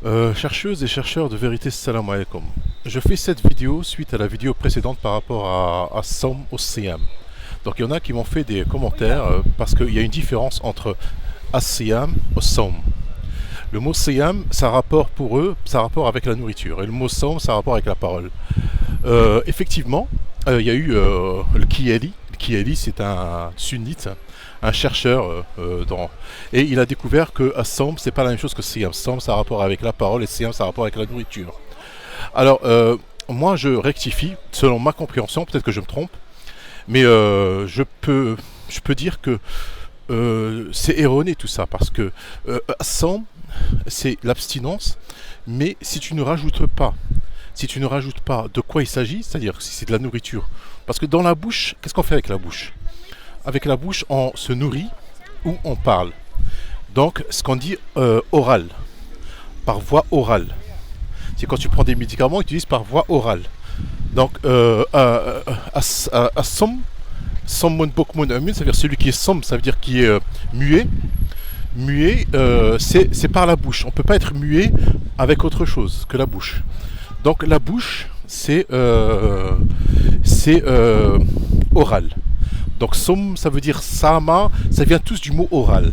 Chercheuses et chercheurs de vérité, salam alaikum. Je fais cette vidéo suite à la vidéo précédente par rapport à Somme au Siyam. Donc il y en a qui m'ont fait des commentaires parce qu'il y a une différence entre As-Siyam et Somme. Le mot Siyam, ça a rapport pour eux, ça a rapport avec la nourriture. Et le mot Somme, ça a rapport avec la parole. Effectivement, il y a eu le Kieli. Le Kieli, c'est un sunnite, un chercheur et il a découvert que Assam c'est pas la même chose que Siam. Assam ça a rapport avec la parole et Siam ça a rapport avec la nourriture. Alors moi je rectifie selon ma compréhension, peut-être que je me trompe, mais je peux dire que c'est erroné tout ça parce que Assam c'est l'abstinence, mais si tu ne rajoutes pas de quoi il s'agit, c'est-à-dire si c'est de la nourriture, parce que dans la bouche, qu'est-ce qu'on fait avec la bouche? Avec la bouche, on se nourrit ou on parle. Donc, ce qu'on dit oral, par voie orale. C'est quand tu prends des médicaments, ils utilisent par voie orale. Donc, somme, sommon bokmon amun, ça veut dire celui qui est somme, ça veut dire qui est muet. Muet, c'est par la bouche. On ne peut pas être muet avec autre chose que la bouche. Donc, la bouche, c'est oral. Donc som, ça veut dire sama, ça vient tous du mot oral.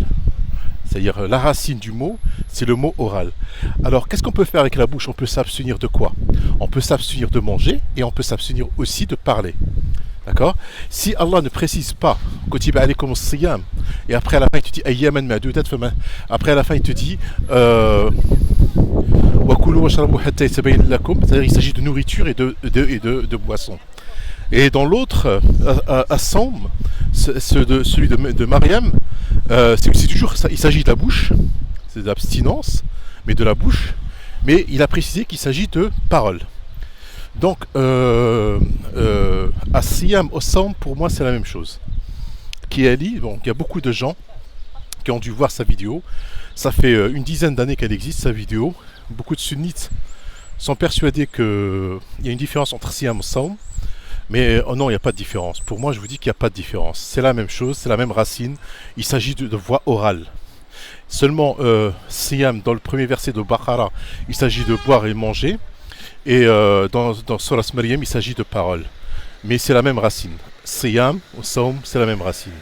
C'est-à-dire la racine du mot, c'est le mot oral. Alors qu'est-ce qu'on peut faire avec la bouche? On peut s'abstenir de quoi? On peut s'abstenir de manger et on peut s'abstenir aussi de parler. D'accord? Si Allah ne précise pas, Kutiba alaykum as-siyam, et après à la fin il te dit ayyaman ma'dudat, après à la fin il te dit wa kulu washrabu hatta yatabayyana lakum, c'est-à-dire il s'agit de nourriture et de boissons. Et dans l'autre, Assam, celui de Mariam, c'est toujours ça, il s'agit de la bouche, c'est de l'abstinence, mais de la bouche, mais il a précisé qu'il s'agit de parole. Donc, As-Siyam, Assam, pour moi, c'est la même chose. Kieli, bon, il y a beaucoup de gens qui ont dû voir sa vidéo. Ça fait une dizaine d'années qu'elle existe, sa vidéo. Beaucoup de sunnites sont persuadés qu'il y a une différence entre Siyam et Assam. Mais oh non, il n'y a pas de différence. Pour moi, je vous dis qu'il n'y a pas de différence. C'est la même chose, c'est la même racine. Il s'agit de voix orale. Seulement, Siyam, dans le premier verset de Baqara, il s'agit de boire et manger. Et dans Surah Maryam, il s'agit de parole. Mais c'est la même racine. Siyam ou Saum, c'est la même racine.